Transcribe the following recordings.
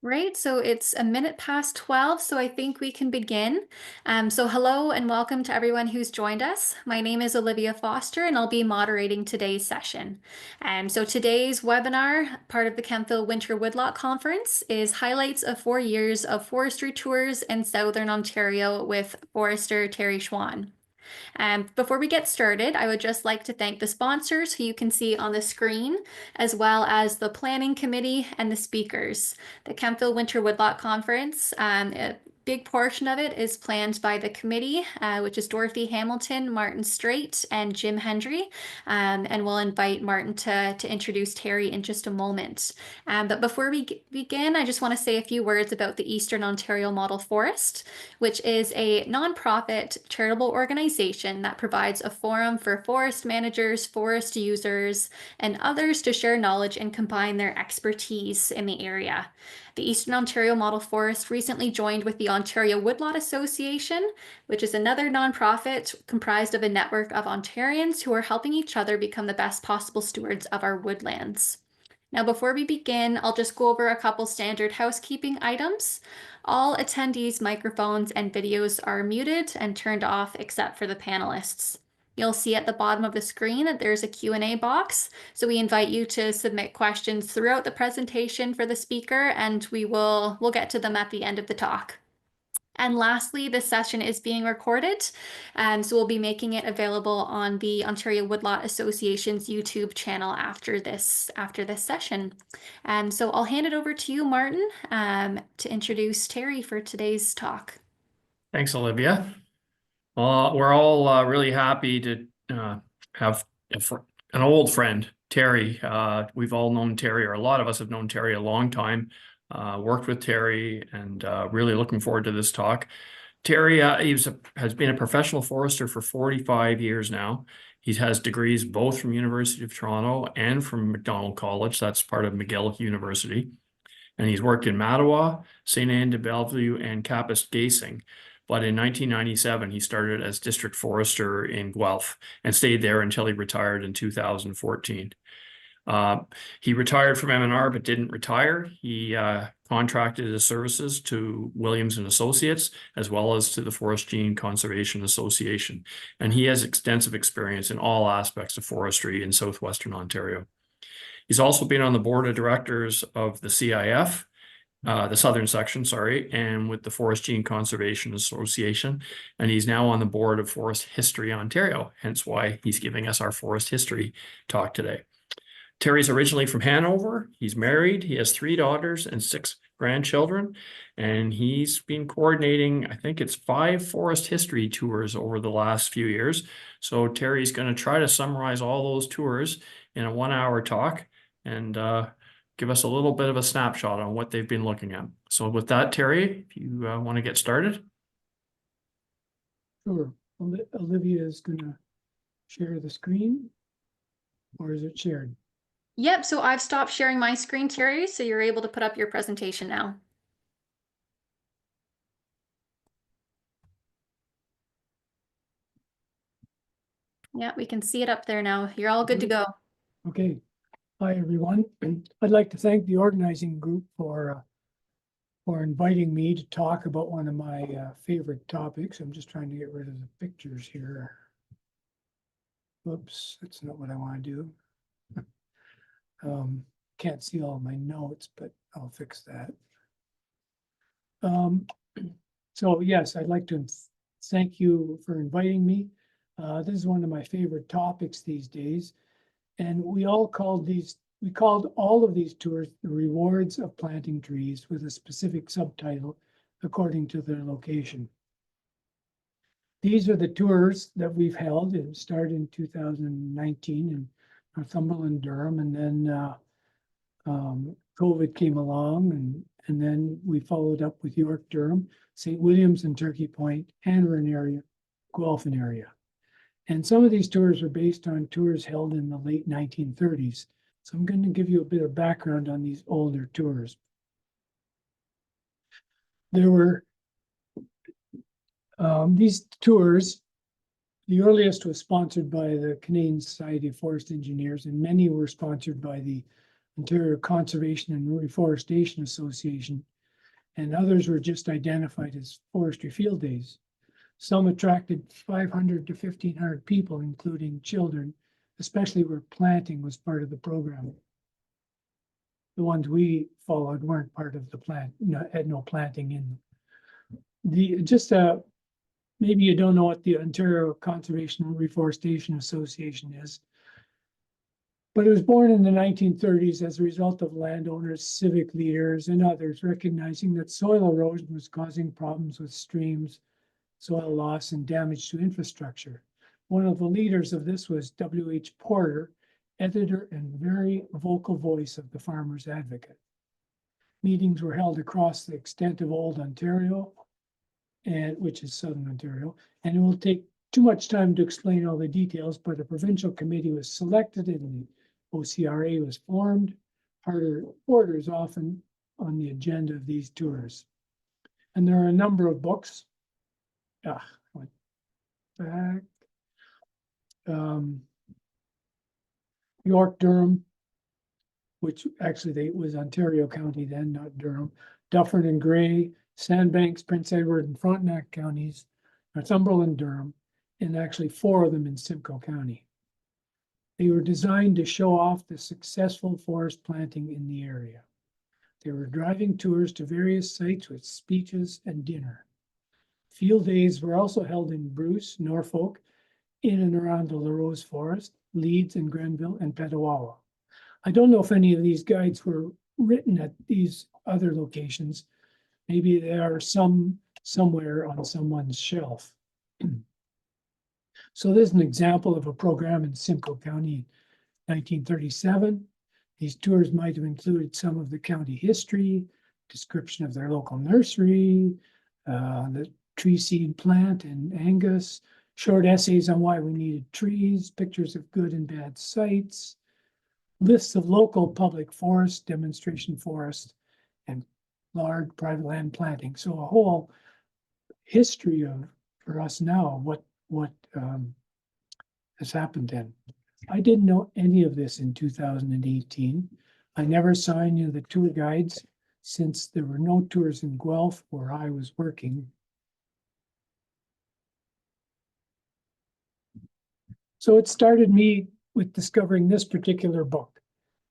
Right, so it's a minute past 12, so I think we can begin. So hello and welcome to everyone who's joined us. My name is Olivia Foster and I'll be moderating today's session. So today's webinar, part of the Kemptville Winter Woodlot Conference, is highlights of 4 years of forestry tours in Southern Ontario with forester Terry Schwan. Before we get started, I would just like to thank the sponsors who you can see on the screen, as well as the planning committee and the speakers. The Kemptville Winter Woodlot Conference, a big portion of it is planned by the committee, which is Dorothy Hamilton, Martin Straight, and Jim Hendry. And we'll invite Martin to introduce Terry in just a moment. But before we begin, I just want to say a few words about the Eastern Ontario Model Forest, which is a nonprofit charitable organization that provides a forum for forest managers, forest users, and others to share knowledge and combine their expertise in the area. The Eastern Ontario Model Forest recently joined with the Ontario Woodlot Association, which is another nonprofit comprised of a network of Ontarians who are helping each other become the best possible stewards of our woodlands. Now, before we begin, I'll just go over a couple standard housekeeping items. All attendees' microphones and videos are muted and turned off except for the panelists. You'll see at the bottom of the screen that there's a Q&A box, so we invite you to submit questions throughout the presentation for the speaker, and we'll get to them at the end of the talk. And lastly, this session is being recorded, so we'll be making it available on the Ontario Woodlot Association's YouTube channel after this session. So I'll hand it over to you, Martin, to introduce Terry for today's talk. Thanks, Olivia. Well, we're all really happy to have an old friend, Terry. We've all known Terry, or a lot of us have known Terry a long time. Worked with Terry, and really looking forward to this talk. Terry has been a professional forester for 45 years now. He has degrees both from University of Toronto and from Macdonald College. That's part of McGill University. And he's worked in Mattawa, St. Anne de Bellevue, and Kapuskasing. But in 1997, he started as district forester in Guelph and stayed there until he retired in 2014. He retired from M&R but didn't retire. He contracted his services to Williams and Associates, as well as to the Forest Gene Conservation Association. And he has extensive experience in all aspects of forestry in southwestern Ontario. He's also been on the board of directors of the CIF, the Southern Section, and with the Forest Gene Conservation Association. And he's now on the board of Forest History Ontario, hence why he's giving us our forest history talk today. Terry's originally from Hanover. He's married. He has 3 daughters and 6 grandchildren. And he's been coordinating, I think it's 5 forest history tours over the last few years. So Terry's going to try to summarize all those tours in a 1-hour talk and give us a little bit of a snapshot on what they've been looking at. So with that, Terry, if you want to get started. Sure. Olivia is going to share the screen, or is it shared? Yep, so I've stopped sharing my screen, Terry, so you're able to put up your presentation now. Yeah, we can see it up there now. You're all good to go. Okay. Hi, everyone. I'd like to thank the organizing group for inviting me to talk about one of my favorite topics. I'm just trying to get rid of the pictures here. Whoops, that's not what I want to do. Can't see all my notes, but I'll fix that. So yes, I'd like to thank you for inviting me. This is one of my favorite topics these days. And we called all of these tours the rewards of planting trees, with a specific subtitle according to their location. These are the tours that we've held. It started in 2019 in Northumberland, Durham, and then COVID came along, and then we followed up with York, Durham, St. Williams and Turkey Point, Hanover area, Guelph area. And some of these tours are based on tours held in the late 1930s. So I'm going to give you a bit of background on these older tours. There were these tours. The earliest was sponsored by the Canadian Society of Forest Engineers, and many were sponsored by the Ontario Conservation and Reforestation Association and others were just identified as forestry field days. Some attracted 500 to 1,500 people, including children, especially where planting was part of the program. The ones we followed weren't part of the plant, had no planting in them. Maybe you don't know what the Ontario Conservation and Reforestation Association is, but it was born in the 1930s as a result of landowners, civic leaders, and others recognizing that soil erosion was causing problems with streams, soil loss, and damage to infrastructure. One of the leaders of this was W.H. Porter, editor and very vocal voice of the Farmers Advocate. Meetings were held across the extent of Old Ontario, which is Southern Ontario, and it will take too much time to explain all the details, but a provincial committee was selected and the OCRA was formed. Porter is often on the agenda of these tours. And there are a number of books. Went back. York, Durham, which actually was Ontario County then, not Durham. Dufferin and Gray, Sandbanks, Prince Edward, and Frontenac counties, Northumberland, Durham, and actually 4 of them in Simcoe County. They were designed to show off the successful forest planting in the area. They were driving tours to various sites with speeches and dinner. Field days were also held in Bruce, Norfolk, in and around the Larose Forest, Leeds and Grenville, and Petawawa. I don't know if any of these guides were written at these other locations. Maybe there are some somewhere on someone's shelf. So this is an example of a program in Simcoe County in 1937. These tours might have included some of the county history, description of their local nursery, the tree seed plant in Angus, short essays on why we needed trees, pictures of good and bad sites, lists of local public forests, demonstration forests, and large private land planting. So a whole history for us now, what has happened then. I didn't know any of this in 2018. I never saw any of the tour guides since there were no tours in Guelph where I was working. So it started me with discovering this particular book.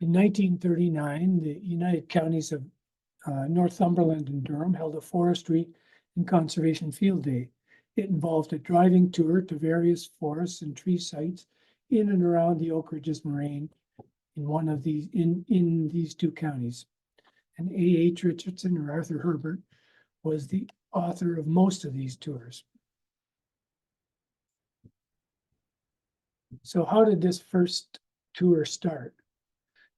In 1939, the United Counties of Northumberland and Durham held a forestry and conservation field day. It involved a driving tour to various forests and tree sites in and around the Oak Ridges Moraine in these 2 counties. And A.H. Richardson or Arthur Herbert was the author of most of these tours. So how did this first tour start?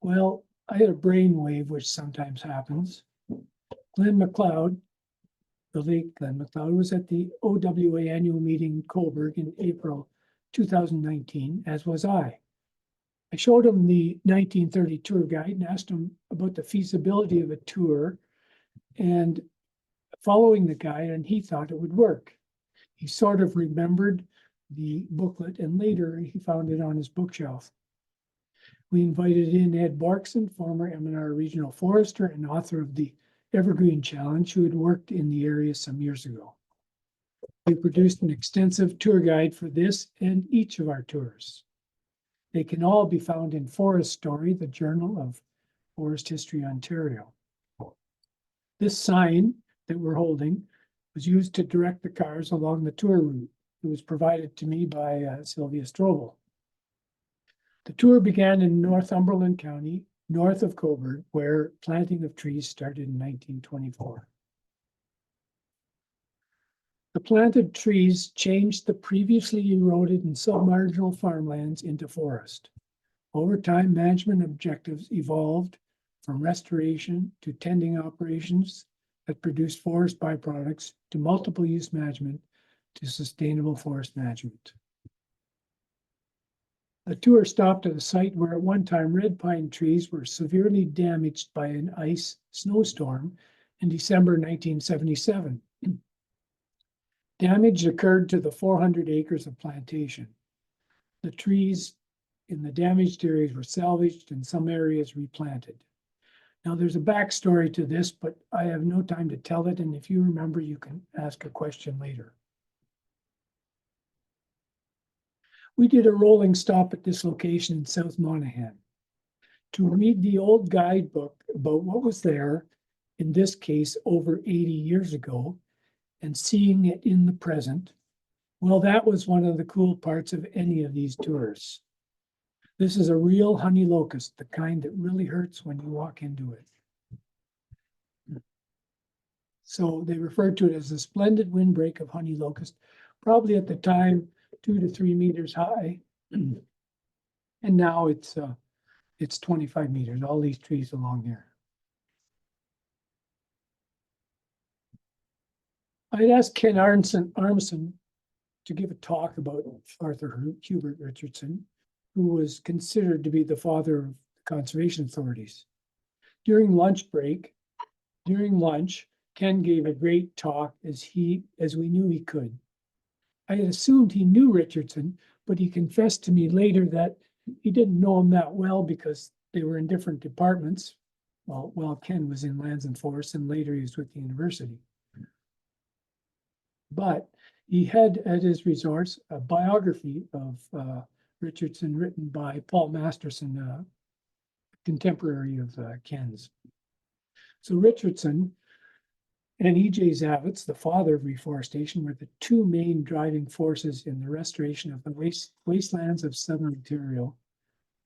Well, I had a brainwave, which sometimes happens. Glenn MacLeod, the late Glenn MacLeod, was at the OWA annual meeting in Cobourg in April 2019, as was I. I showed him the 1930 tour guide and asked him about the feasibility of a tour and following the guide, and he thought it would work. He sort of remembered the booklet, and later he found it on his bookshelf. We invited in Ed Borkson, former M&R regional forester and author of the Evergreen Challenge, who had worked in the area some years ago. We produced an extensive tour guide for this and each of our tours. They can all be found in Forest Story, the Journal of Forest History Ontario. This sign that we're holding was used to direct the cars along the tour route. It was provided to me by Sylvia Strobel. The tour began in Northumberland County, north of Cobourg, where planting of trees started in 1924. The planted trees changed the previously eroded and submarginal farmlands into forest. Over time, management objectives evolved from restoration to tending operations that produced forest byproducts to multiple use management to sustainable forest management. The tour stopped at a site where at one time red pine trees were severely damaged by an ice snowstorm in December 1977. Damage occurred to the 400 acres of plantation. The trees in the damaged areas were salvaged and some areas replanted. Now, there's a backstory to this, but I have no time to tell it, and if you remember, you can ask a question later. We did a rolling stop at this location in South Monaghan to read the old guidebook about what was there, in this case, over 80 years ago, and seeing it in the present. Well, that was one of the cool parts of any of these tours. This is a real honey locust, the kind that really hurts when you walk into it. So they referred to it as a splendid windbreak of honey locust, probably at the time 2 to 3 meters high. And now it's 25 meters, all these trees along here. I'd asked Ken Armson to give a talk about Arthur Hubert Richardson, who was considered to be the father of conservation authorities. During lunch, Ken gave a great talk as we knew he could. I had assumed he knew Richardson, but he confessed to me later that he didn't know him that well because they were in different departments. Well, Ken was in lands and forests, and later he was with the university. But he had at his resource a biography of Richardson written by Paul Masterson, a contemporary of Ken's. So Richardson and E.J. Zavitz, the father of reforestation, were the two main driving forces in the restoration of the wastelands of southern Ontario,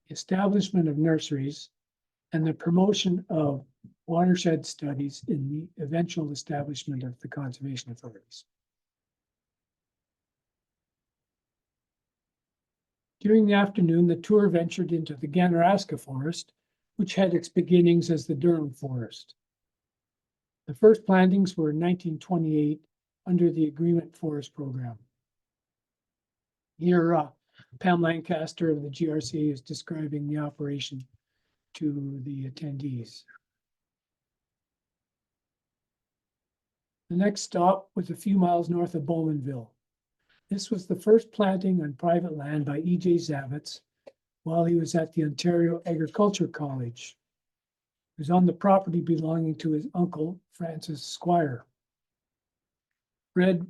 the establishment of nurseries, and the promotion of watershed studies in the eventual establishment of the conservation authorities. During the afternoon, the tour ventured into the Ganaraska Forest, which had its beginnings as the Durham Forest. The first plantings were in 1928 under the Agreement Forest Program. Here, Pam Lancaster of the GRCA is describing the operation to the attendees. The next stop was a few miles north of Bowmanville. This was the first planting on private land by E.J. Zavitz while he was at the Ontario Agriculture College. He was on the property belonging to his uncle, Francis Squire. White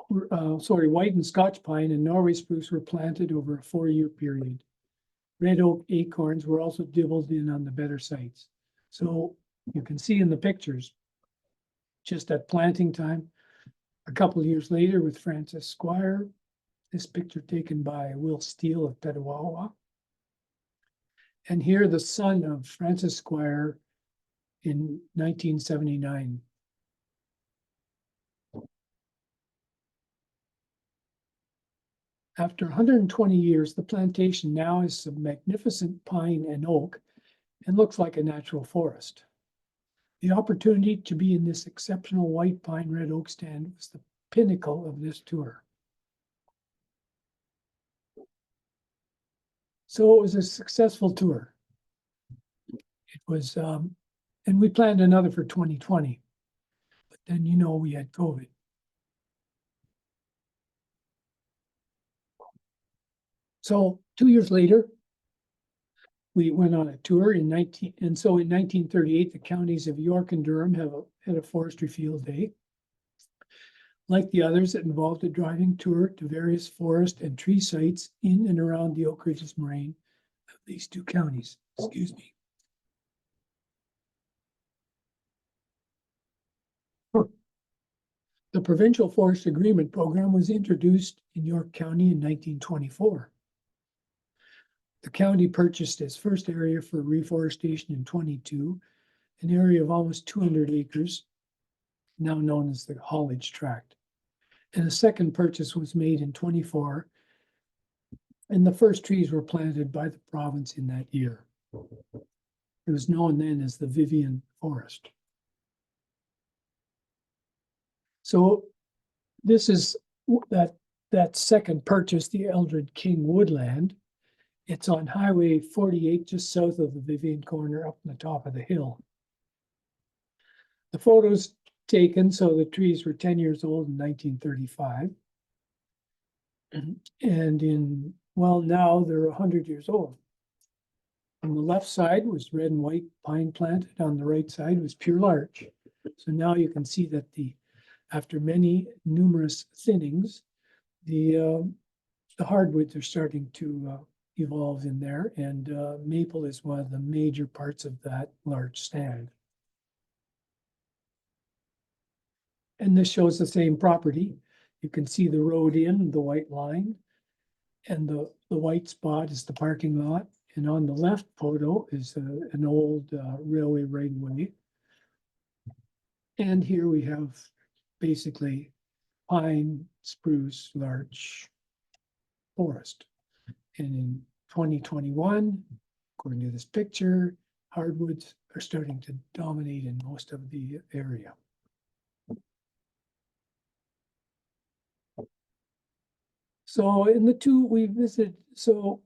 and Scotch pine and Norway spruce were planted over a 4-year period. Red oak acorns were also dibbled in on the better sites. So you can see in the pictures, just at planting time, a couple of years later with Francis Squire, this picture taken by Will Steele of Petawawa. And here the son of Francis Squire in 1979. After 120 years, the plantation now is some magnificent pine and oak and looks like a natural forest. The opportunity to be in this exceptional white pine red oak stand was the pinnacle of this tour. So it was a successful tour. It was, and we planned another for 2020, but then, we had COVID. So 2 years later, we went on a tour in 1938, the counties of York and Durham had a forestry field day. Like the others, it involved a driving tour to various forest and tree sites in and around the Oak Ridges Moraine of these two counties. Excuse me. The Provincial Forest Agreement Program was introduced in York County in 1924. The county purchased its first area for reforestation in 22, an area of almost 200 acres, now known as the Haulage Tract. And a second purchase was made in 24, and the first trees were planted by the province in that year. It was known then as the Vivian Forest. So this is that second purchase, the Eldred King Woodland. It's on Highway 48, just south of the Vivian Corner, up on the top of the hill. The photos taken, so the trees were 10 years old in 1935. And now they're 100 years old. On the left side was red and white pine planted. On the right side was pure larch. So now you can see that after many numerous thinnings, the hardwoods are starting to evolve in there, and maple is one of the major parts of that large stand. And this shows the same property. You can see the road in, the white line, and the white spot is the parking lot. And on the left photo is an old railway right of way. And here we have basically pine, spruce, larch forest. And in 2021, according to this picture, hardwoods are starting to dominate in most of the area. So in the two we visited, so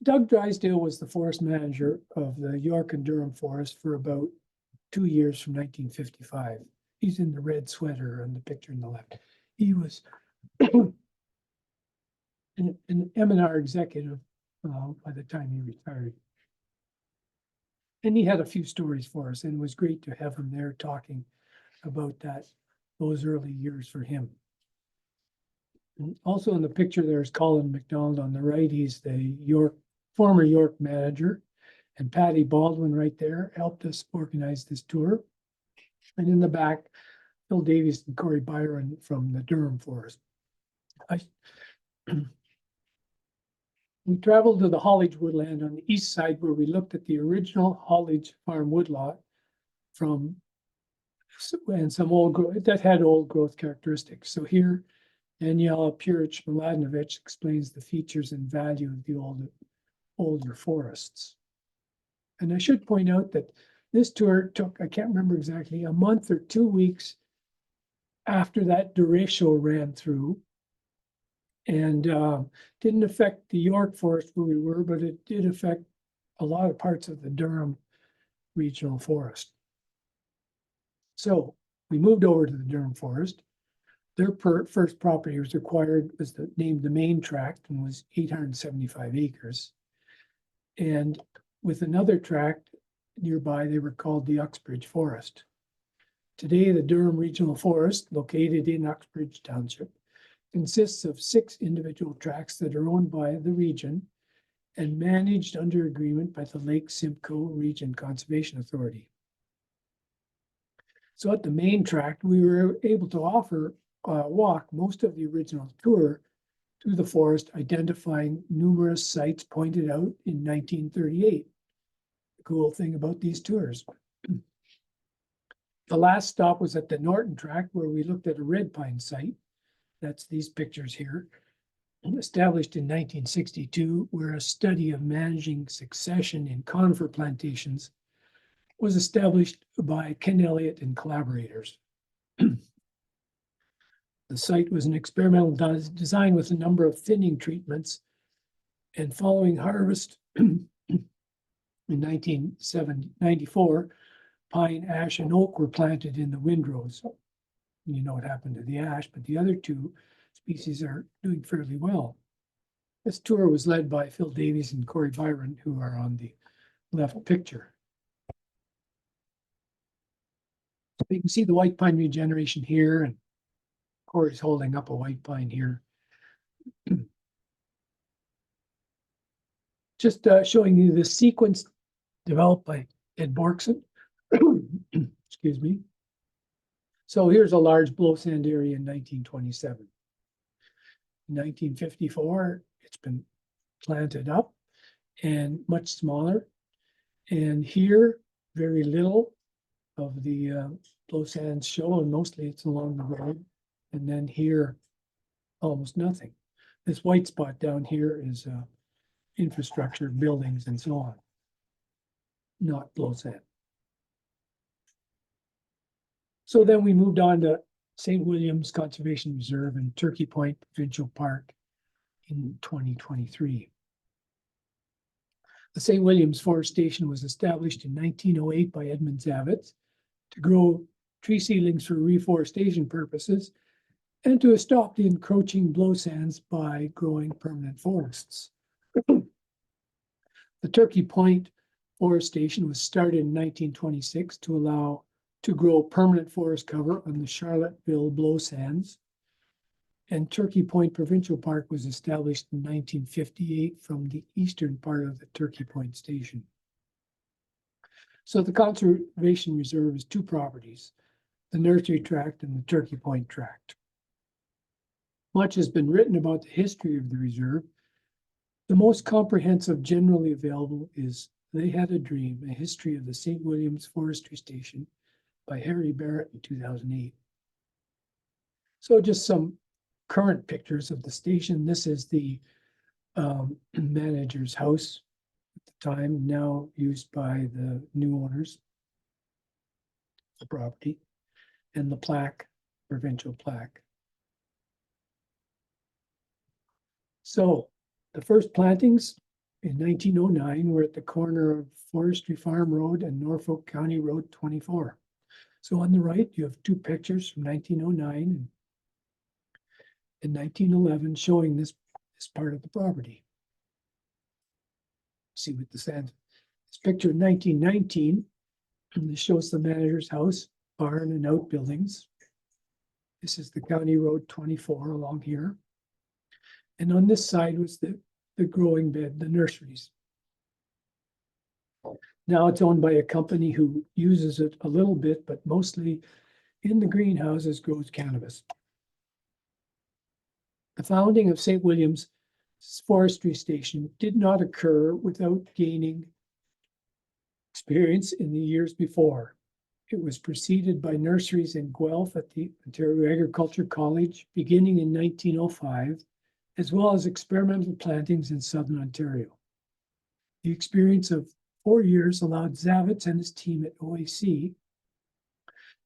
Doug Drysdale was the forest manager of the York and Durham forest for about 2 years from 1955. He's in the red sweater on the picture on the left. He was an M&R executive by the time he retired. And he had a few stories for us, and it was great to have him there talking about those early years for him. And also in the picture, there's Colin McDonald on the right. He's the former York manager, and Patty Baldwin right there helped us organize this tour. And in the back, Phil Davies and Corey Byron from the Durham forest. We traveled to the Hollage woodland on the east side, where we looked at the original Hollage farm woodlot and some old growth that had old growth characteristics. So here, Daniela Puric-Mladenovic explains the features and value of the older forests. And I should point out that this tour took, I can't remember exactly, a month or 2 weeks after that derecho ran through, and didn't affect the York forest where we were, but it did affect a lot of parts of the Durham regional forest. So we moved over to the Durham forest. Their first property was acquired, named the Main Tract, and was 875 acres. And with another tract nearby, they were called the Uxbridge Forest. Today, the Durham Regional Forest, located in Uxbridge Township, consists of 6 individual tracts that are owned by the region and managed under agreement by the Lake Simcoe Region Conservation Authority. So at the Main Tract, we were able to walk most of the original tour through the forest, identifying numerous sites pointed out in 1938. The cool thing about these tours. The last stop was at the Norton Tract, where we looked at a red pine site. That's these pictures here. Established in 1962, where a study of managing succession in conifer plantations was established by Ken Elliott and collaborators. The site was an experimental design with a number of thinning treatments, and following harvest in 1994, pine, ash, and oak were planted in the windrows. You know what happened to the ash, but the other 2 species are doing fairly well. This tour was led by Phil Davies and Corey Byron, who are on the left picture. You can see the white pine regeneration here, and Corey's holding up a white pine here. Just showing you the sequence developed by Ed Borkson. Excuse me. So here's a large blow sand area in 1927. In 1954, it's been planted up and much smaller. And here, very little of the blow sands show, and mostly it's along the road. And then here, almost nothing. This white spot down here is infrastructure, buildings, and so on, not blow sand. So then we moved on to St. William's Conservation Reserve and Turkey Point Provincial Park in 2023. The St. William's Forest Station was established in 1908 by Edmund Zavitz to grow tree seedlings for reforestation purposes and to stop the encroaching blow sands by growing permanent forests. The Turkey Point Forest Station was started in 1926 to allow to grow permanent forest cover on the Charlottesville blow sands. And Turkey Point Provincial Park was established in 1958 from the eastern part of the Turkey Point Station. So the Conservation Reserve is two properties, the Nursery Tract and the Turkey Point Tract. Much has been written about the history of the reserve. The most comprehensive generally available is They Had a Dream, A History of the St. Williams Forestry Station by Harry Barrett in 2008. So just some current pictures of the station. This is the manager's house at the time, now used by the new owners of the property, and the plaque, provincial plaque. So the first plantings in 1909 were at the corner of Forestry Farm Road and Norfolk County Road 24. So on the right, you have two pictures from 1909 and 1911 showing this part of the property. See what the sand. This picture in 1919, and this shows the manager's house, barn, and outbuildings. This is the County Road 24 along here. And on this side was the growing bed, the nurseries. Now it's owned by a company who uses it a little bit, but mostly in the greenhouses grows cannabis. The founding of St. William's Forestry Station did not occur without gaining experience in the years before. It was preceded by nurseries in Guelph at the Ontario Agriculture College beginning in 1905, as well as experimental plantings in Southern Ontario. The experience of 4 years allowed Zavitz and his team at OAC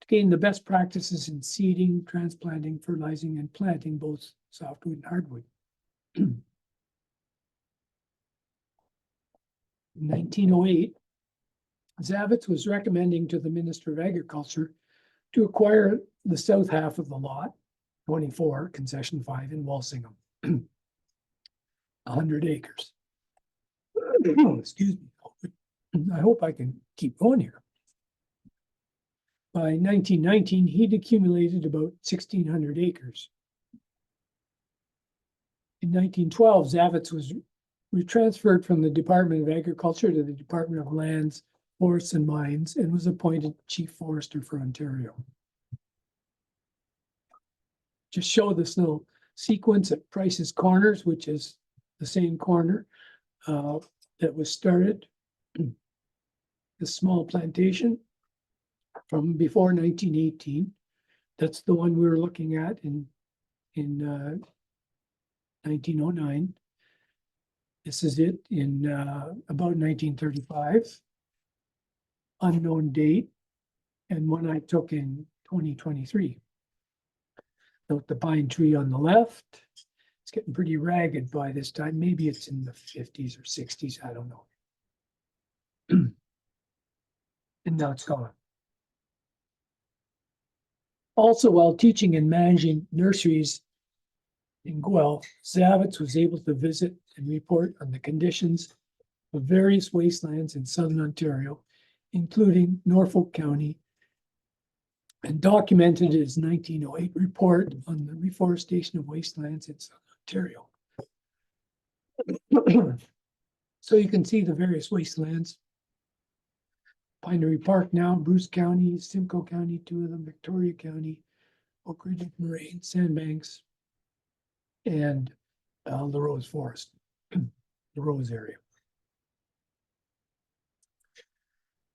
to gain the best practices in seeding, transplanting, fertilizing, and planting both softwood and hardwood. In 1908, Zavitz was recommending to the Minister of Agriculture to acquire the south half of the lot, 24, concession 5 in Walsingham, 100 acres. Excuse me. I hope I can keep going here. By 1919, he'd accumulated about 1,600 acres. In 1912, Zavitz was retransferred from the Department of Agriculture to the Department of Lands, Forests and Mines, and was appointed Chief Forester for Ontario. Just show this little sequence at Price's Corners, which is the same corner that was started. This small plantation from before 1918. That's the one we were looking at in 1909. This is it in about 1935. Unknown date, and one I took in 2023. Note the pine tree on the left. It's getting pretty ragged by this time. Maybe it's in the 50s or 60s. I don't know. And now it's gone. Also, while teaching and managing nurseries in Guelph, Zavitz was able to visit and report on the conditions of various wastelands in Southern Ontario, including Norfolk County, and documented his 1908 report on the reforestation of wastelands in Southern Ontario. So you can see the various wastelands. Pinery Park now, Bruce County, Simcoe County, two of them, Victoria County, Oak Ridge Moraine, Sandbanks, and the Rose Forest, the Rose area.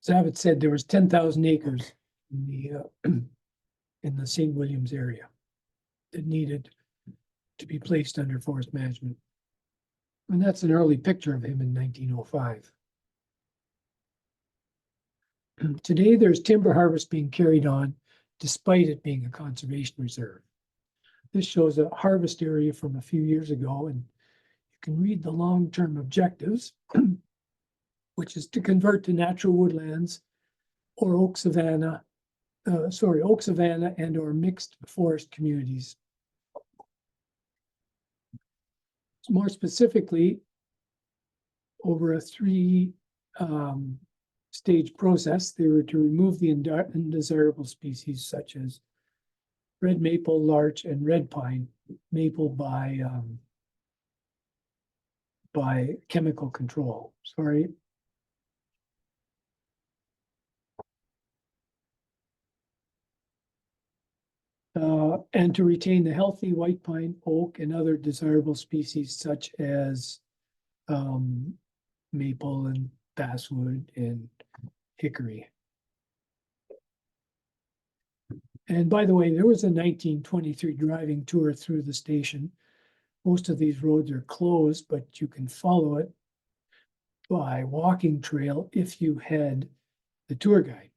Zavitz said there was 10,000 acres in the St. Williams area that needed to be placed under forest management. And that's an early picture of him in 1905. Today, there's timber harvest being carried on despite it being a conservation reserve. This shows a harvest area from a few years ago, and you can read the long-term objectives, which is to convert to natural woodlands or oak savanna and or mixed forest communities. More specifically, over a three stage process. They were to remove the undesirable species such as red maple, larch, and red pine maple by chemical control. Sorry. And to retain the healthy white pine, oak, and other desirable species such as maple and basswood and hickory. And by the way, there was a 1923 driving tour through the station. Most of these roads are closed, but you can follow it by walking trail if you had the tour guide.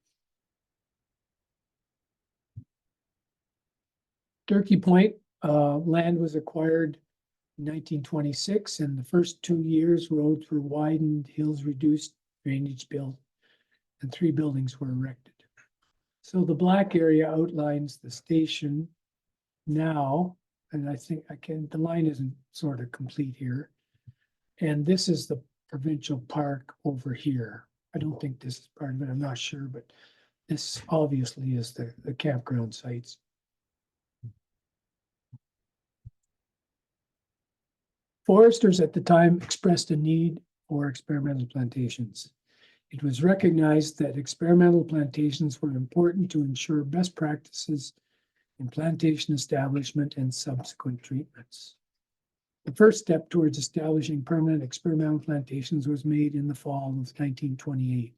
Turkey Point land was acquired in 1926, and the first 2 years roads were widened, hills reduced, drainage built, and 3 buildings were erected. So the black area outlines the station now, and I think the line isn't sort of complete here. And this is the provincial park over here. I don't think this is part of it, I'm not sure, but this obviously is the campground sites. Foresters at the time expressed a need for experimental plantations. It was recognized that experimental plantations were important to ensure best practices in plantation establishment and subsequent treatments. The first step towards establishing permanent experimental plantations was made in the fall of 1928.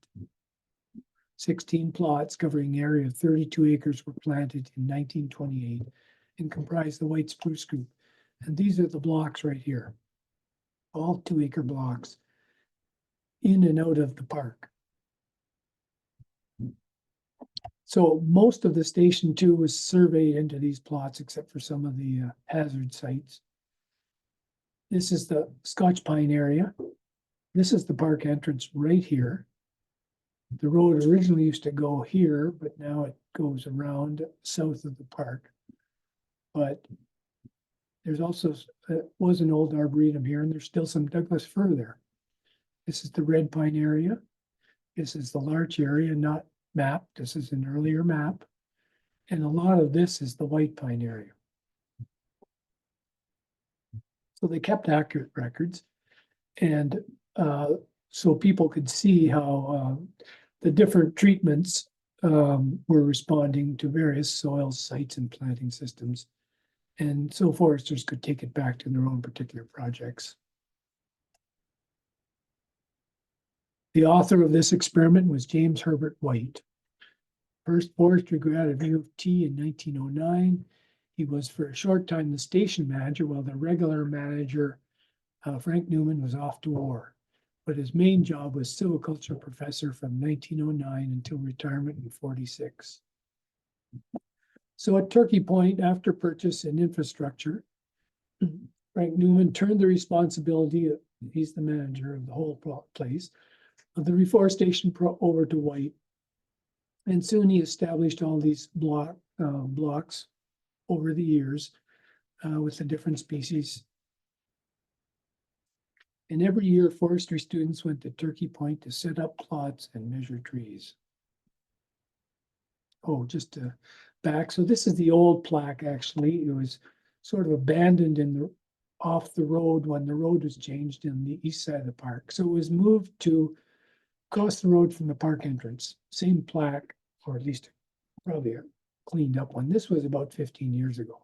16 plots covering an area of 32 acres were planted in 1928 and comprised the white spruce group. And these are the blocks right here, all 2-acre blocks in and out of the park. So most of the Station 2 was surveyed into these plots, except for some of the hazard sites. This is the Scotch pine area. This is the park entrance right here. The road originally used to go here, but now it goes around south of the park. But there's also, was an old arboretum here, and there's still some Douglas fir there. This is the red pine area. This is the larch area, not mapped. This is an earlier map. And a lot of this is the white pine area. So they kept accurate records. And so people could see how the different treatments were responding to various soils, sites, and planting systems. And so foresters could take it back to their own particular projects. The author of this experiment was James Herbert White. First forestry grad at U of T in 1909. He was for a short time the station manager, while the regular manager, Frank Newman, was off to war. But his main job was silviculture professor from 1909 until retirement in 46. So at Turkey Point, after purchase and infrastructure, Frank Newman turned the responsibility, he's the manager of the whole place, of the reforestation over to White. And soon he established all these blocks over the years with the different species. And every year, forestry students went to Turkey Point to set up plots and measure trees. Oh, just back. So this is the old plaque, actually. It was sort of abandoned off the road when the road was changed in the east side of the park. So it was moved to across the road from the park entrance. Same plaque, or at least probably a cleaned up one. This was about 15 years ago.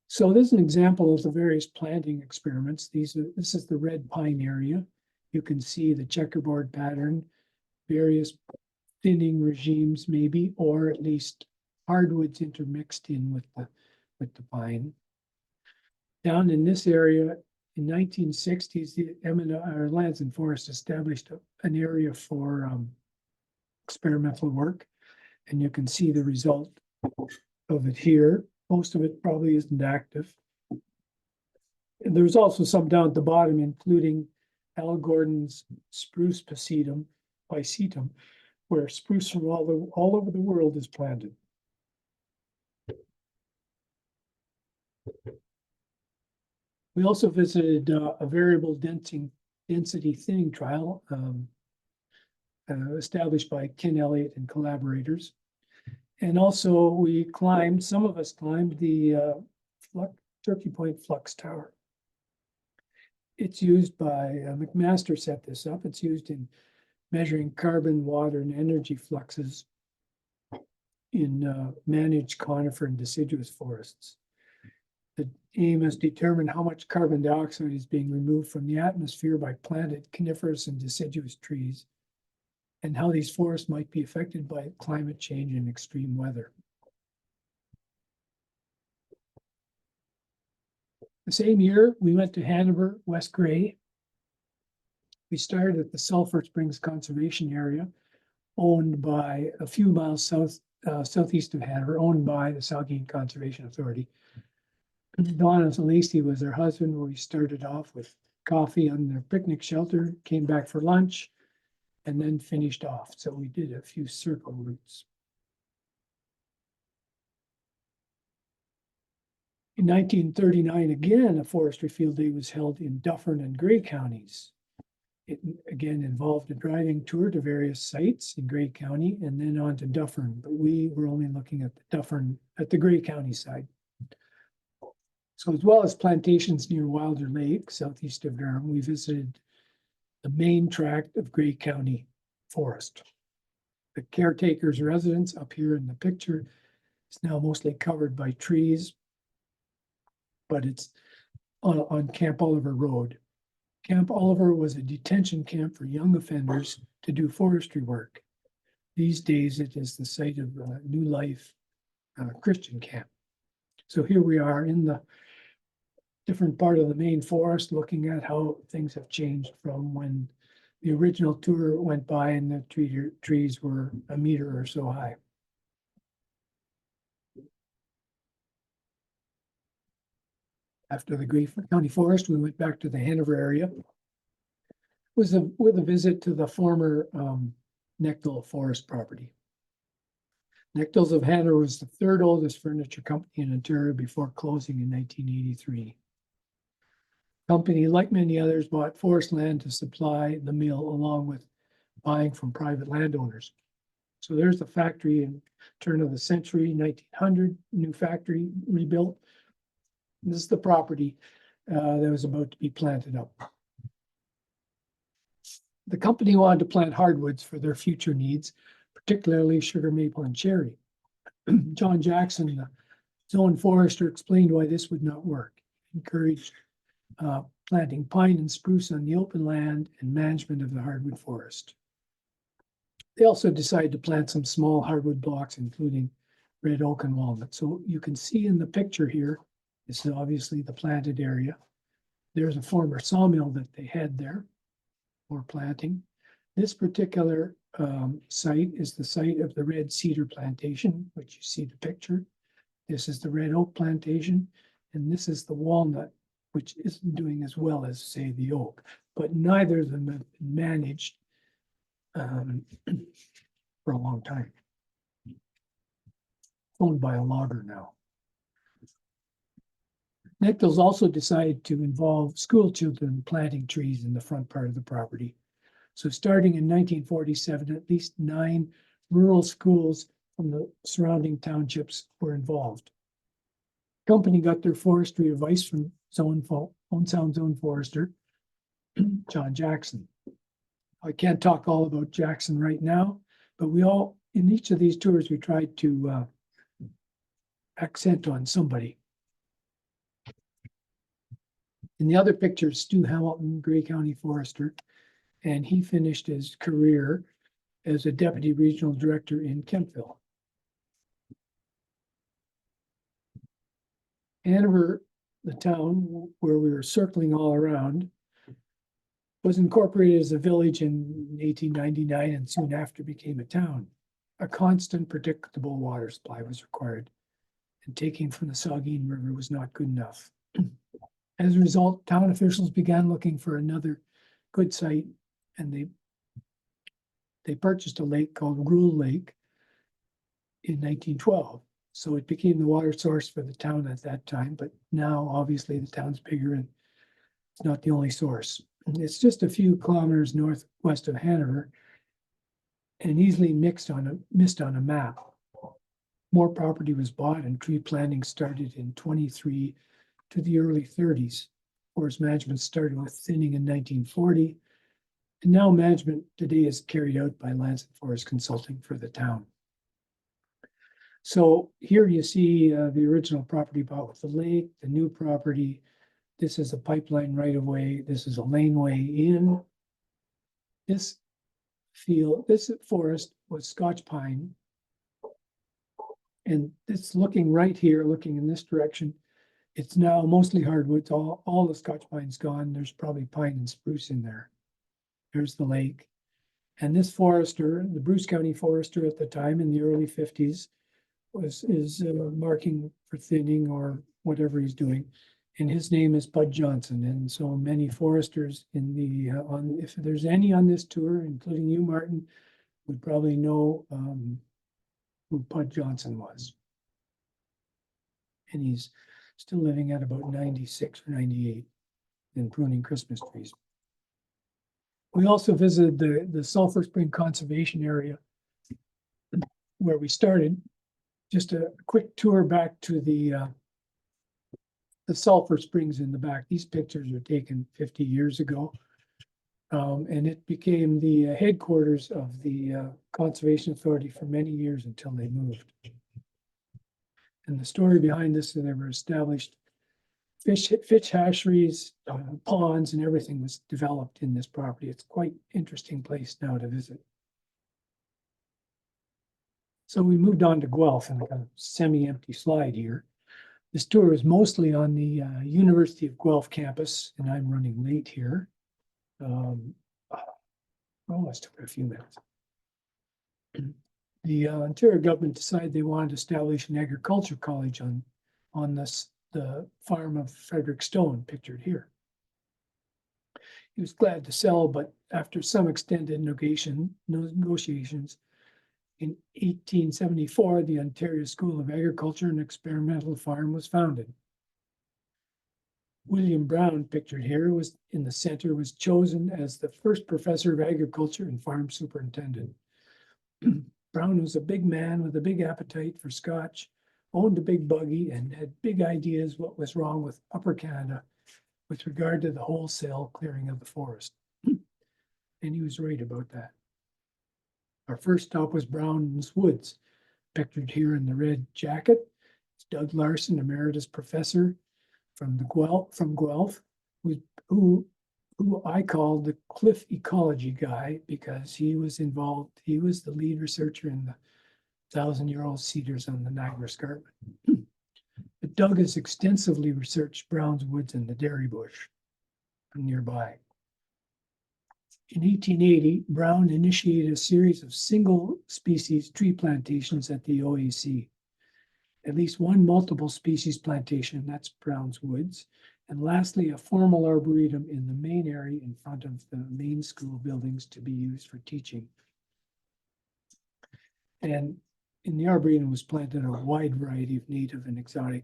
So this is an example of the various planting experiments. This is the red pine area. You can see the checkerboard pattern, various thinning regimes maybe, or at least hardwoods intermixed in with the pine. Down in this area, in 1960s, the Lands and Forests established an area for experimental work, and you can see the result of it here. Most of it probably isn't active. And there's also some down at the bottom, including Al Gordon's spruce piscetum, where spruce from all over the world is planted. We also visited a variable density thinning trial established by Ken Elliott and collaborators. And also we climbed, some of us climbed the Turkey Point Flux Tower. It's used by, McMaster set this up. It's used in measuring carbon, water, and energy fluxes in managed conifer and deciduous forests. The aim is to determine how much carbon dioxide is being removed from the atmosphere by planted coniferous and deciduous trees, and how these forests might be affected by climate change and extreme weather. The same year, we went to Hanover, West Grey. We started at the Sulphur Springs Conservation Area, owned by a few miles southeast of Hanover, owned by the Saugeen Conservation Authority. Donna Lacey was her husband. We started off with coffee on their picnic shelter, came back for lunch, and then finished off. So we did a few circle routes. In 1939, again, a forestry field day was held in Dufferin and Grey counties. It again involved a driving tour to various sites in Grey County and then on to Dufferin, but we were only looking at the Dufferin, at the Grey County side. So as well as plantations near Wilder Lake, southeast of Durham, we visited the main tract of Grey County forest. The caretaker's residence up here in the picture is now mostly covered by trees, but it's on Camp Oliver Road. Camp Oliver was a detention camp for young offenders to do forestry work. These days, it is the site of New Life Christian camp. So here we are in the different part of the main forest, looking at how things have changed from when the original tour went by and the trees were a meter or so high. After the Grey County Forest, we went back to the Hanover area. It was with a visit to the former Kemptville Forest property. Kemptville's of Hanover was the third oldest furniture company in Ontario before closing in 1983. Company, like many others, bought forest land to supply the mill along with buying from private landowners. So there's the factory in turn of the century, 1900, new factory rebuilt. This is the property that was about to be planted up. The company wanted to plant hardwoods for their future needs, particularly sugar maple and cherry. John Jackson, the zone forester, explained why this would not work. He encouraged planting pine and spruce on the open land and management of the hardwood forest. They also decided to plant some small hardwood blocks, including red oak and walnut. So you can see in the picture here, this is obviously the planted area. There's a former sawmill that they had there for planting. This particular site is the site of the red cedar plantation, which you see the picture. This is the red oak plantation, and this is the walnut, which isn't doing as well as, say, the oak, but neither of them have been managed for a long time. Owned by a logger now. Kemptville's also decided to involve school children planting trees in the front part of the property. So starting in 1947, at least 9 rural schools from the surrounding townships were involved. The company got their forestry advice from Owen Sound Zone Forester, John Jackson. I can't talk all about Jackson right now, but in each of these tours, we tried to accent on somebody. In the other picture, Stu Hamilton, Grey County Forester, and he finished his career as a deputy regional director in Kemptville. Hanover, the town where we were circling all around, was incorporated as a village in 1899 and soon after became a town. A constant, predictable water supply was required, and taking from the Saugeen River was not good enough. As a result, town officials began looking for another good site, and they purchased a lake called Gruel Lake in 1912. So it became the water source for the town at that time, but now obviously the town's bigger and It's not the only source. It's just a few kilometers northwest of Hanover and easily missed on a map. More property was bought and tree planting started in 23 to the early 30s. Forest management started with thinning in 1940, and now management today is carried out by Lands and Forest Consulting for the town. So here you see the original property bought with the lake, the new property. This is a pipeline right of way. This is a laneway in. This forest was Scotch pine. And it's looking right here, looking in this direction. It's now mostly hardwoods. All the Scotch pine's gone. There's probably pine and spruce in there. There's the lake. And this forester, the Bruce County forester at the time in the early 50s, is marking for thinning or whatever he's doing. And his name is Bud Johnson. And so many foresters in the, if there's any on this tour, including you, Martin, would probably know who Bud Johnson was. And he's still living at about 96 or 98 and pruning Christmas trees. We also visited the Sulphur Spring Conservation Area where we started. Just a quick tour back to the Sulphur Springs in the back. These pictures were taken 50 years ago. And it became the headquarters of the Conservation Authority for many years until they moved. And the story behind this, they were established fish hatcheries, ponds, and everything was developed in this property. It's quite interesting place now to visit. So we moved on to Guelph in a semi-empty slide here. This tour is mostly on the University of Guelph campus, and I'm running late here. Let's took a few minutes. The Ontario government decided they wanted to establish an agriculture college on the farm of Frederick Stone, pictured here. He was glad to sell, but after some extended negotiations, in 1874, the Ontario School of Agriculture and Experimental Farm was founded. William Brown, pictured here, was in the center, was chosen as the first professor of agriculture and farm superintendent. Brown was a big man with a big appetite for Scotch, owned a big buggy, and had big ideas what was wrong with Upper Canada with regard to the wholesale clearing of the forest. And he was right about that. Our first stop was Brown's Woods, pictured here in the red jacket. It's Doug Larson, emeritus professor from Guelph, who I call the cliff ecology guy because he was involved. He was the lead researcher in the 1,000-year-old cedars on the Niagara Escarpment. But Doug has extensively researched Brown's Woods and the Dairy Bush nearby. In 1880, Brown initiated a series of single species tree plantations at the OAC. At least one multiple species plantation, that's Brown's Woods, and lastly, a formal arboretum in the main area in front of the main school buildings to be used for teaching. And in the arboretum was planted a wide variety of native and exotic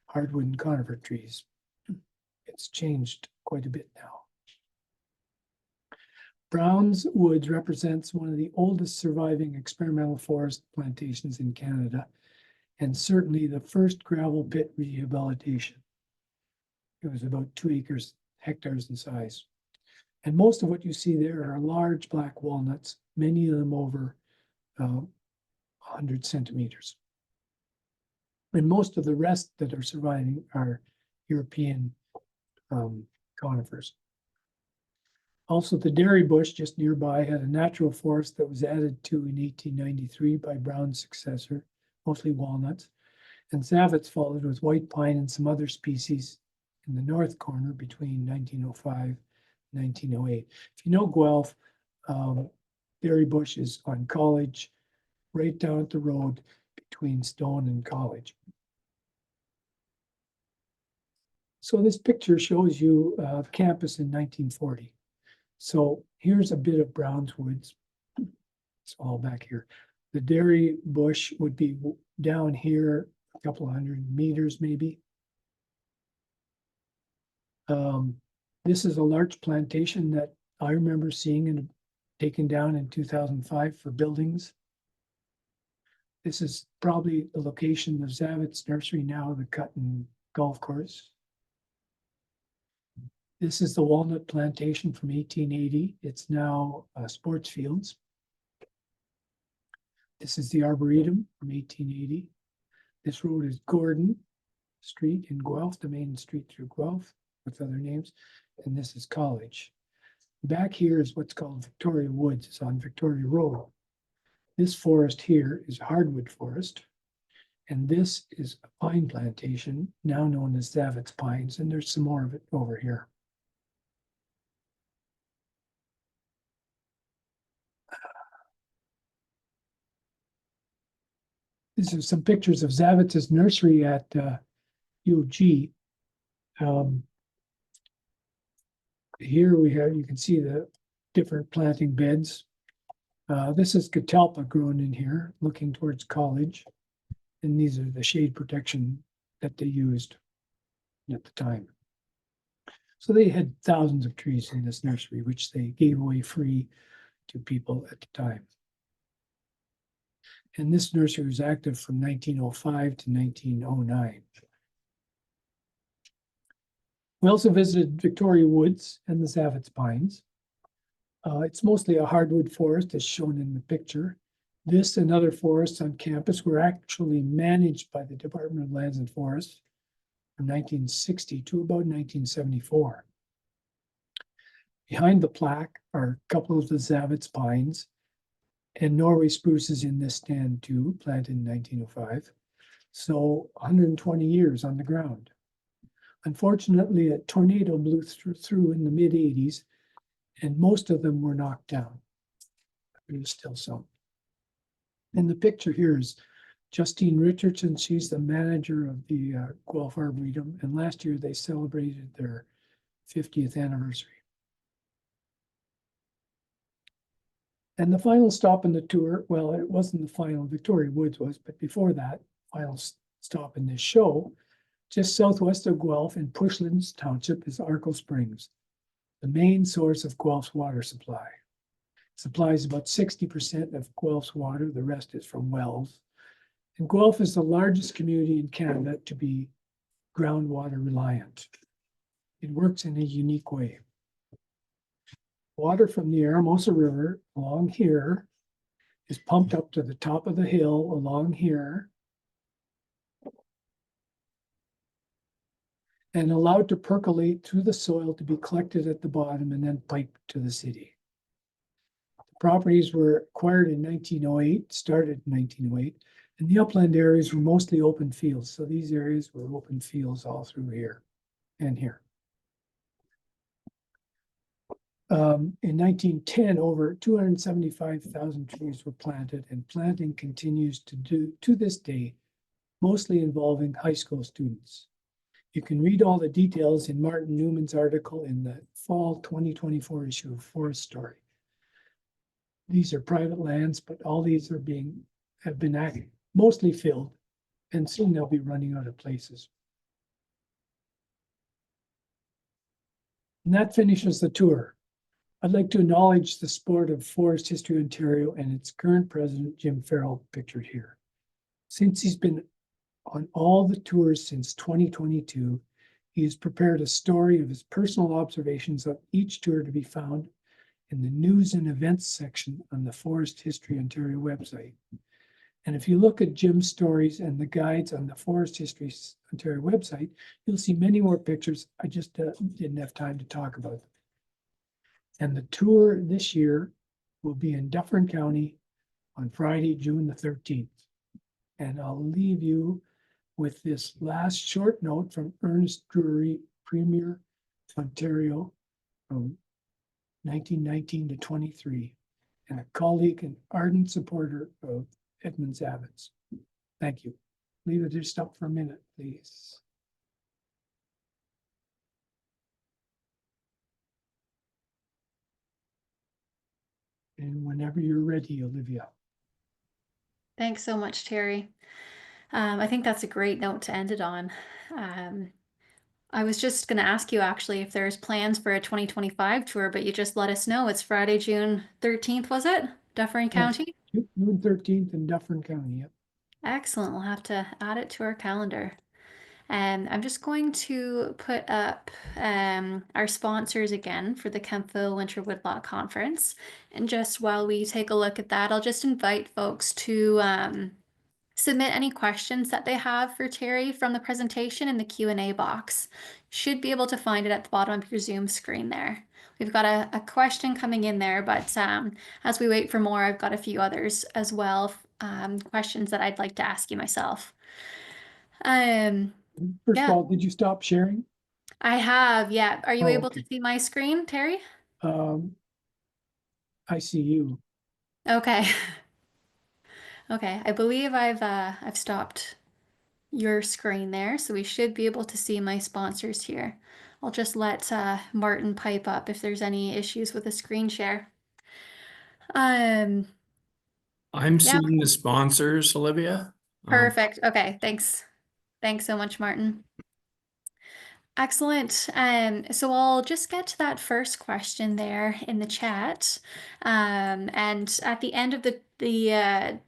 hardwood and conifer trees. It's changed quite a bit now. Brown's Woods represents one of the oldest surviving experimental forest plantations in Canada, and certainly the first gravel pit rehabilitation. It was about 2 hectares in size. And most of what you see there are large black walnuts, many of them over 100 centimeters. And most of the rest that are surviving are European conifers. Also, the Dairy Bush just nearby had a natural forest that was added to in 1893 by Brown's successor, mostly walnuts. And Zavitz followed with white pine and some other species in the north corner between 1905 and 1908. If you know Guelph, Dairy Bush is on College, right down at the road between Stone and College. So this picture shows you the campus in 1940. So here's a bit of Brown's Woods. It's all back here. The Dairy Bush would be down here, a couple of 100 meters maybe. This is a large plantation that I remember seeing and taken down in 2005 for buildings. This is probably the location of Zavit's nursery, now the Cutton Golf Course. This is the walnut plantation from 1880. It's now sports fields. This is the Arboretum from 1880. This road is Gordon Street in Guelph, the main street through Guelph with other names. And this is College. Back here is what's called Victoria Woods. It's on Victoria Road. This forest here is hardwood forest. And this is a pine plantation, now known as Zavit's Pines. And there's some more of it over here. These are some pictures of Zavit's nursery at U of G. Here we have, you can see the different planting beds. This is catalpa grown in here, looking towards College. And these are the shade protection that they used at the time. So they had thousands of trees in this nursery, which they gave away free to people at the time. And this nursery was active from 1905 to 1909. We also visited Victoria Woods and the Zavit's Pines. It's mostly a hardwood forest as shown in the picture. This and other forests on campus were actually managed by the Department of Lands and Forests from 1960 to about 1974. Behind the plaque are a couple of the Zavit's pines and Norway spruces in this stand too, planted in 1905. So 120 years on the ground. Unfortunately, a tornado blew through in the mid-80s and most of them were knocked down. There's still some. And the picture here is Justine Richardson. She's the manager of the Guelph Arboretum. And last year they celebrated their 50th anniversary. And the final stop in the tour, well, it wasn't the final, Victoria Woods was, but before that, final stop in this show, just southwest of Guelph in Pushlands Township is Arkle Springs, the main source of Guelph's water supply. Supplies about 60% of Guelph's water. The rest is from wells. And Guelph is the largest community in Canada to be groundwater reliant. It works in a unique way. Water from the Aramosa River along here is pumped up to the top of the hill along here and allowed to percolate through the soil to be collected at the bottom and then piped to the city. Properties were acquired in 1908, started in 1908, and the upland areas were mostly open fields. So these areas were open fields all through here and here. In 1910, over 275,000 trees were planted, and planting continues to this day, mostly involving high school students. You can read all the details in Martin Newman's article in the fall 2024 issue of Forest Story. These are private lands, but all these have been mostly filled, and soon they'll be running out of places. And that finishes the tour. I'd like to acknowledge the support of Forest History Ontario and its current president, Jim Farrell, pictured here. Since he's been on all the tours since 2022, he has prepared a story of his personal observations of each tour to be found in the news and events section on the Forest History Ontario website. And if you look at Jim's stories and the guides on the Forest History Ontario website, you'll see many more pictures. I just didn't have time to talk about them. And the tour this year will be in Dufferin County on Friday, June the 13th. And I'll leave you with this last short note from Ernest Drury, Premier of Ontario from 1919 to 23, and a colleague and ardent supporter of Edmund Zavit's. Thank you. Leave it just up for a minute, please. And whenever you're ready, Olivia. Thanks so much, Terry. I think that's a great note to end it on. I was just going to ask you actually if there's plans for a 2025 tour, but you just let us know. It's Friday, June 13th, was it? Dufferin Yes, County? June 13th in Dufferin County, yep. Excellent. We'll have to add it to our calendar. And I'm just going to put up our sponsors again for the Kemptville Winter Woodlot Conference. And just while we take a look at that, I'll just invite folks to submit any questions that they have for Terry from the presentation in the Q&A box. Should be able to find it at the bottom of your Zoom screen there. We've got a question coming in there, but as we wait for more, I've got a few others as well, questions that I'd like to ask you myself. First of Yeah, all, did you stop sharing? I have, yeah. Are you Oh, able to okay. see my screen, Terry? Um, I see you. Okay. Okay, I believe I've stopped your screen there, so we should be able to see my sponsors here. I'll just let Martin pipe up if there's any issues with the screen share. Um, I'm yeah, seeing the sponsors, Olivia. perfect. Okay, thanks. Thanks so much, Martin. Excellent. So I'll just get to that first question there in the chat. And at the end of the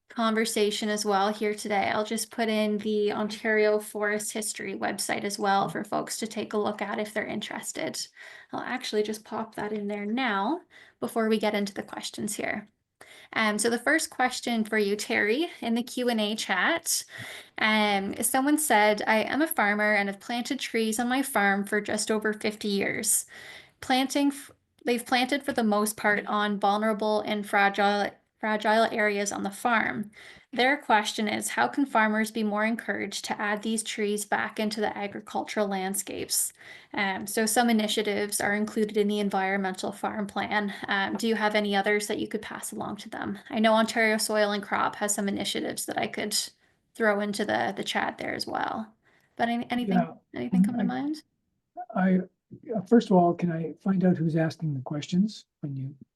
conversation as well here today, I'll just put in the Ontario Forest History website as well for folks to take a look at if they're interested. I'll actually just pop that in there now before we get into the questions here. So the first question for you, Terry, in the Q&A chat, someone said, I am a farmer and have planted trees on my farm for just over 50 years. They've planted for the most part on vulnerable and fragile areas on the farm. Their question is, how can farmers be more encouraged to add these trees back into the agricultural landscapes? So some initiatives are included in the environmental farm plan. Do you have any others that you could pass along to them? I know Ontario Soil and Crop has some initiatives that I could throw into the chat there as well. But Yeah, anything come to mind? I, first of all, can I find out who's asking the questions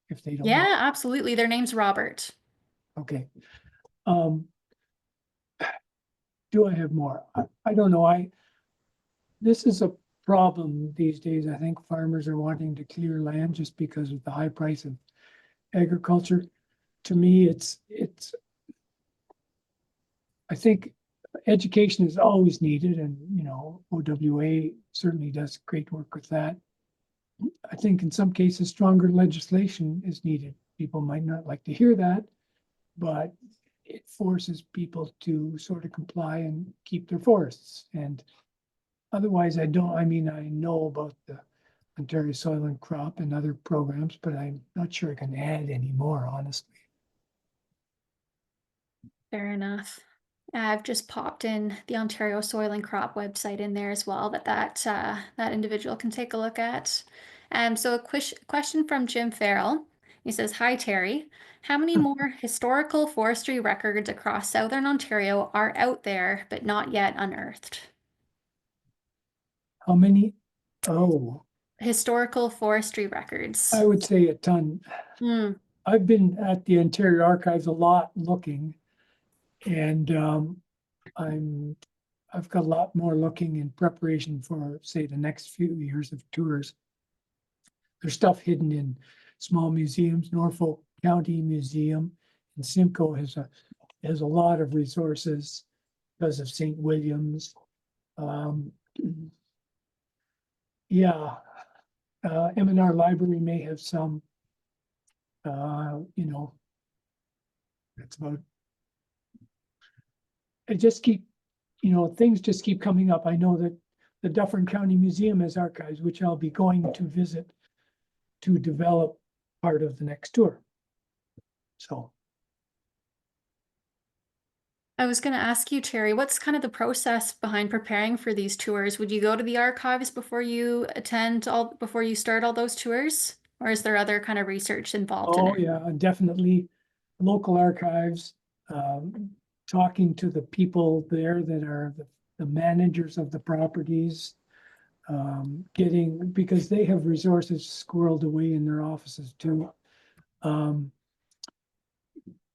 if they don't mind? Yeah, absolutely. Their name's Robert. Okay. Do I have more? I don't know. This is a problem these days. I think farmers are wanting to clear land just because of the high price of agriculture. To me, I think education is always needed, and OWA certainly does great work with that. I think in some cases, stronger legislation is needed. People might not like to hear that, but it forces people to sort of comply and keep their forests. And otherwise, I know about the Ontario Soil and Crop and other programs, but I'm not sure I can add any more, honestly. Fair enough. I've just popped in the Ontario Soil and Crop website in there as well that individual can take a look at. So a question from Jim Farrell. He says, "Hi Terry, how many more historical forestry records across southern Ontario are out there but not yet unearthed?" How many? Oh, Historical forestry records. I would say a ton. Hmm. I've been at the Ontario Archives a lot looking, and I've got a lot more looking in preparation for, say, the next few years of tours. There's stuff hidden in small museums. Norfolk County Museum and Simcoe has a lot of resources because of St. William's. Yeah, M&R Library may have some. That's about. Things just keep coming up. I know that the Dufferin County Museum has archives, which I'll be going to visit to develop part of the next tour. So. I was going to ask you, Terry, what's kind of the process behind preparing for these tours? Would you go to the archives before you before you start all those tours? Or is there other kind of research involved in Oh, it? yeah, definitely local archives, talking to the people there that are the managers of the properties, because they have resources squirreled away in their offices too.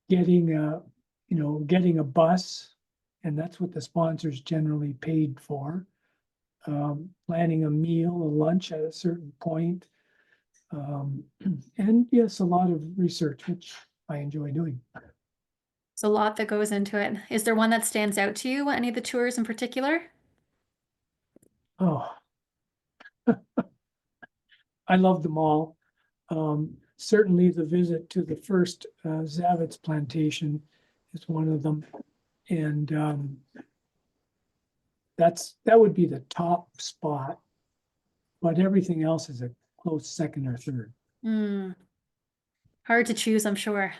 Getting a bus, and that's what the sponsors generally paid for. planning a meal, a lunch at a certain point. And yes, a lot of research, which I enjoy doing. There's a lot that goes into it. Is there one that stands out to you? Any of the tours in particular? Oh, I love them all. Certainly the visit to the first Zavitz plantation is one of them. And that would be the top spot, but everything else is a close second or third. Hard to choose, I'm sure.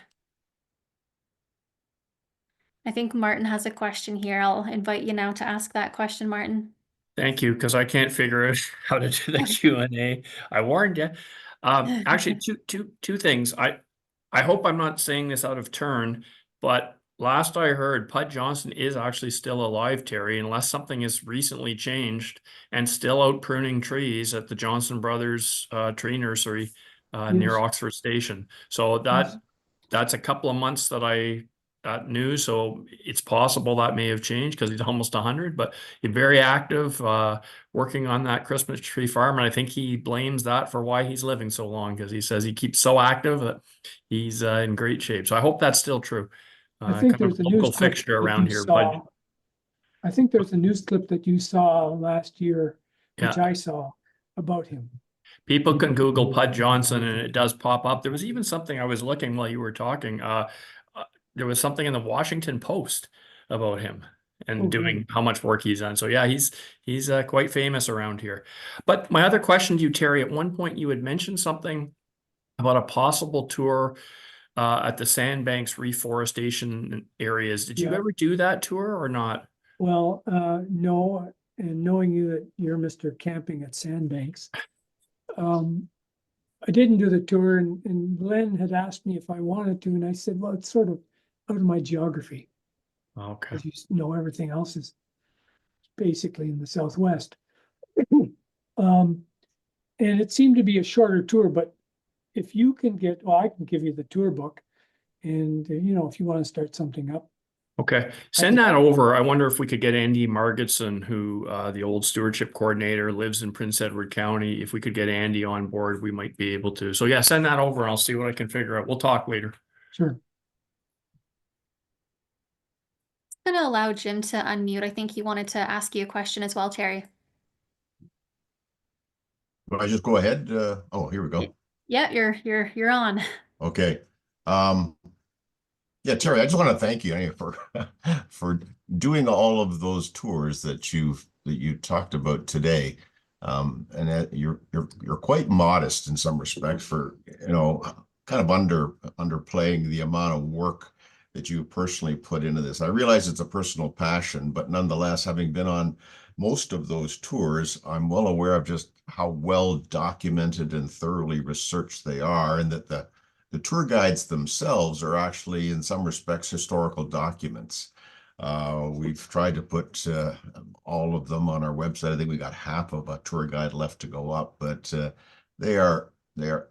I think Martin has a question here. I'll invite you now to ask that question, Martin. Thank you, because I can't figure out how to do the Q&A. I warned you. Actually, two things. I hope I'm not saying this out of turn, but last I heard, Pud Johnson is actually still alive, Terry, unless something has recently changed, and still out pruning trees at the Johnson Brothers tree nursery near Yes. Oxford Station. So that's a couple of months that I knew. So it's possible that may have changed because he's almost 100, but he's very active working on that Christmas tree farm. And I think he blames that for why he's living so long, because he says he keeps so active that he's in great shape. So I hope that's still true. I think Kind of there's a local news clip fixture that around you here, saw. but I think there's a news clip that you saw last year, which yeah. I saw about him. People can Google Pud Johnson and it does pop up. There was even something I was looking while you were talking. There was something in the Washington Post about him and doing how much work he's done. So yeah, he's quite famous around here. But my other question to you, Terry, at one point you had mentioned something about a possible tour at the sandbanks reforestation areas. Did you Yeah. ever do that tour or not? Well, no, and knowing you that you're Mr. Camping at Sandbanks, I didn't do the tour, and Glenn had asked me if I wanted to, and I said, well, it's sort of out of my geography. Okay. As you know, everything else is basically in the Southwest. And it seemed to be a shorter tour, but if you can get, well, I can give you the tour book, and if you want to start something up. Okay, send that over. I wonder if we could get Andy Margetson, who the old stewardship coordinator, lives in Prince Edward County. If we could get Andy on board, we might be able to. So yeah, send that over and I'll see what I can figure out. We'll talk later. Sure. I'm going to allow Jim to unmute. I think he wanted to ask you a question as well, Terry. Will I just go ahead? Oh, here we go. Yeah, you're on. Okay. Yeah, Terry, I just want to thank you for doing all of those tours that you talked about today. And that you're quite modest in some respects for, kind of underplaying the amount of work that you personally put into this. I realize it's a personal passion, but nonetheless, having been on most of those tours, I'm well aware of just how well documented and thoroughly researched they are, and that the tour guides themselves are actually, in some respects, historical documents. We've tried to put all of them on our website. I think we got half of a tour guide left to go up, but they are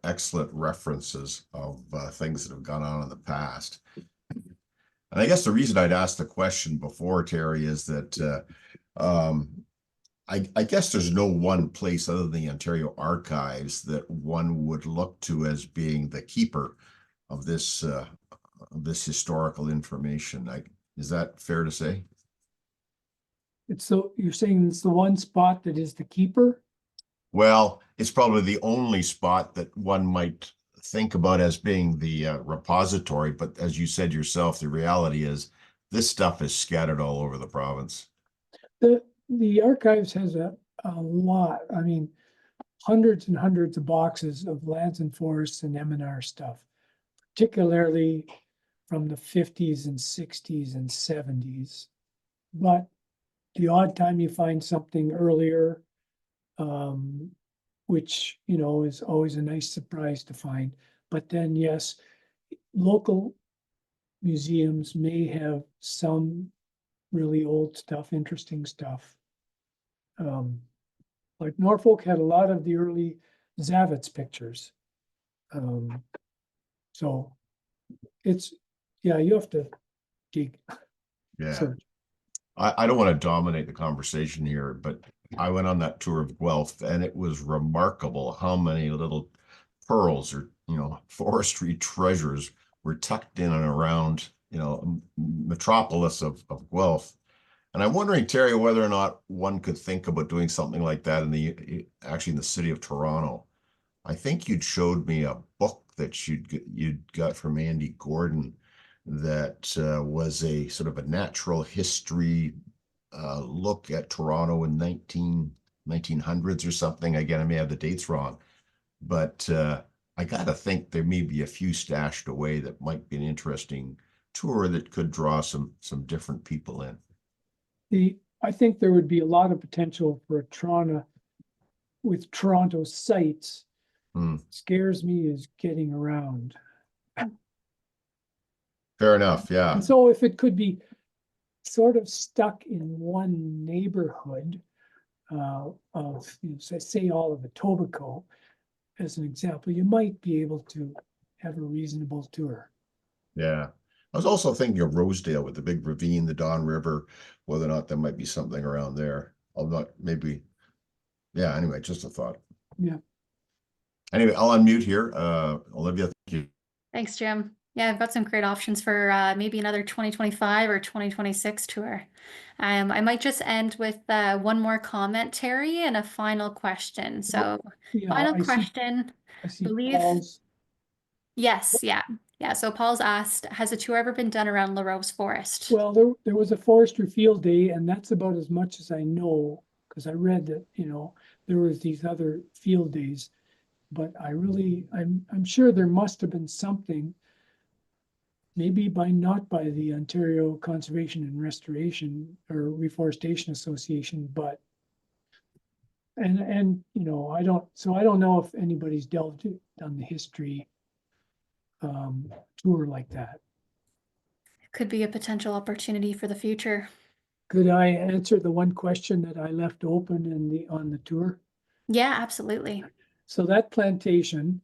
excellent references of things that have gone on in the past. And I guess the reason I'd asked the question before, Terry, is that I guess there's no one place other than the Ontario Archives that one would look to as being the keeper of this historical information. Is that fair to say? You're saying it's the one spot that is the keeper? Well, it's probably the only spot that one might think about as being the repository, but as you said yourself, the reality is this stuff is scattered all over the province. The archives has a lot, I mean, hundreds and hundreds of boxes of lands and forests and M&R stuff, particularly from the 50s and 60s and 70s. But the odd time you find something earlier, which, is always a nice surprise to find. But then, yes, local museums may have some really old stuff, interesting stuff. Like Norfolk had a lot of the early Zavitz pictures. So it's, yeah, you have to dig. Yeah. Search. I don't want to dominate the conversation here, but I went on that tour of Guelph, and it was remarkable how many little pearls or, forestry treasures were tucked in and around, metropolis of Guelph. And I'm wondering, Terry, whether or not one could think about doing something like that actually in the city of Toronto. I think you'd showed me a book that you'd got from Andy Gordon that was a sort of a natural history look at Toronto in 1900s or something. Again, I may have the dates wrong, but I gotta think there may be a few stashed away that might be an interesting tour that could draw some different people in. I think there would be a lot of potential for Toronto sites. Scares me is getting around. Fair enough, yeah. And so if it could be sort of stuck in one neighborhood of, say all of Etobicoke, as an example, you might be able to have a reasonable tour. Yeah. I was also thinking of Rosedale with the big ravine, the Don River, whether or not there might be something around there. Although maybe, yeah, anyway, just a thought. Yeah. Anyway, I'll unmute here. Olivia, thank you. Thanks, Jim. Yeah, I've got some great options for maybe another 2025 or 2026 tour. I might just end with one more comment, Terry, and a final question. So, Yeah, final question. I see Believe Paul's. Yes, yeah. Yeah, so Paul's asked, has a tour ever been done around La Rose Forest? Well, there was a forestry field day, and that's about as much as I know, because I read that, there was these other field days. But I'm sure there must have been something, maybe not by the Ontario Conservation and Restoration or Reforestation Association, but I don't know if anybody's done the history tour like that. Could be a potential opportunity for the future. Could I answer the one question that I left open on the tour? Yeah, absolutely. So that plantation,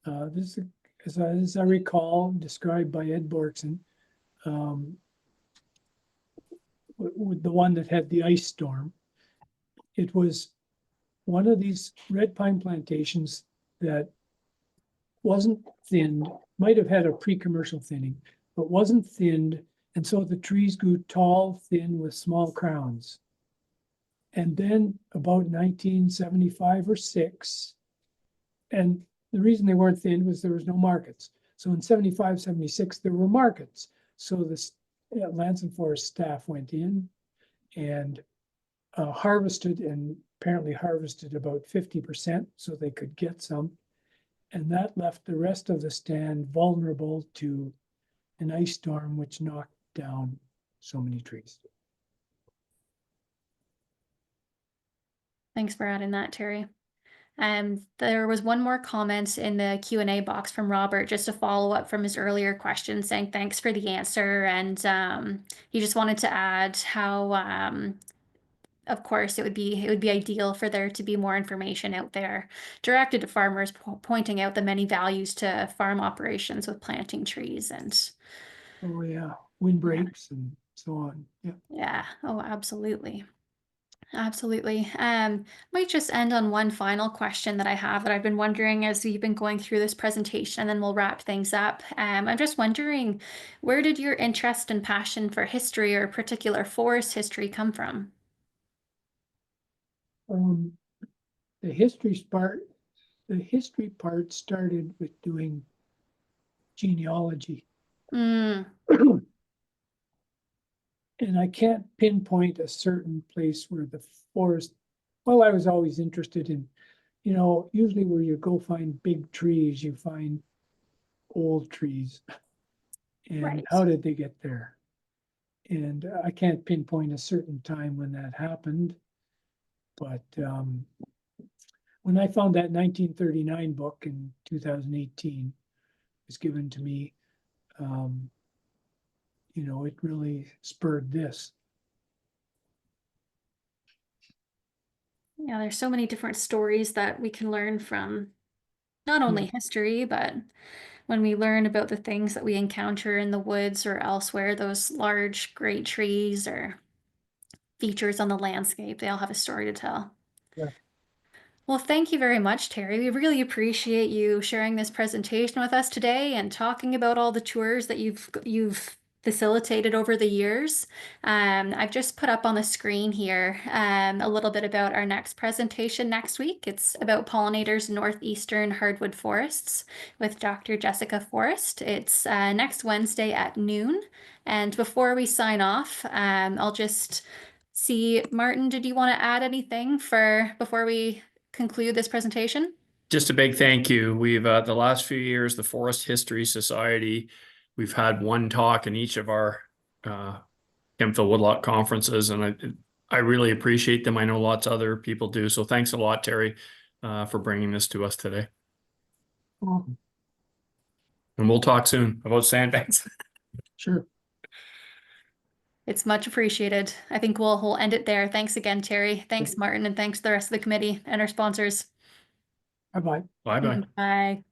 this is, as I recall, described by Ed Borkson, with the one that had the ice storm. It was one of these red pine plantations that wasn't thinned, might have had a pre-commercial thinning, but wasn't thinned. And so the trees grew tall, thin with small crowns. And then about 1975 or 6, and the reason they weren't thinned was there was no markets. So in 75, 76, there were markets. So the Lands and Forest staff went in and harvested, and apparently harvested about 50% so they could get some. And that left the rest of the stand vulnerable to an ice storm, which knocked down so many trees. Thanks for adding that, Terry. There was one more comment in the Q&A box from Robert, just a follow up from his earlier question, saying thanks for the answer, and he just wanted to add how, of course, it would be ideal for there to be more information out there directed to farmers, pointing out the many values to farm operations with planting trees and. Oh yeah, windbreaks and so on. Yeah. Yeah. Oh, absolutely. Absolutely. Might just end on one final question that I have that I've been wondering as we've been going through this presentation, and then we'll wrap things up. I'm just wondering, where did your interest and passion for history or particular forest history come from? The history part started with doing genealogy. Mm. And I can't pinpoint a certain place where the forest, well, I was always interested in, usually where you go find big trees, you find old trees. And Right. how did they get there? And I can't pinpoint a certain time when that happened. But when I found that 1939 book in 2018 was given to me, it really spurred this. Yeah, there's so many different stories that we can learn from not only history, but when we learn about the things that we encounter in the woods or elsewhere, those large, great trees or features on the landscape. They all have a story to tell. Yeah. Well, thank you very much, Terry. We really appreciate you sharing this presentation with us today and talking about all the tours that you've facilitated over the years. I've just put up on the screen here a little bit about our next presentation next week. It's about pollinators in northeastern hardwood forests with Dr. Jessica Forrest. It's next Wednesday at noon. And before we sign off, I'll just see, Martin, did you want to add anything before we conclude this presentation? Just a big thank you. We've the last few years, the Forest History Society, we've had one talk in each of our Kemptville Woodlot conferences, and I really appreciate them. I know lots of other people do. So thanks a lot, Terry, for bringing this to us today. Welcome. And we'll talk soon about sandbanks. Sure. It's much appreciated. I think we'll end it there. Thanks again, Terry. Thanks, Martin, and thanks to the rest of the committee and our sponsors. Bye-bye. Bye-bye. Bye.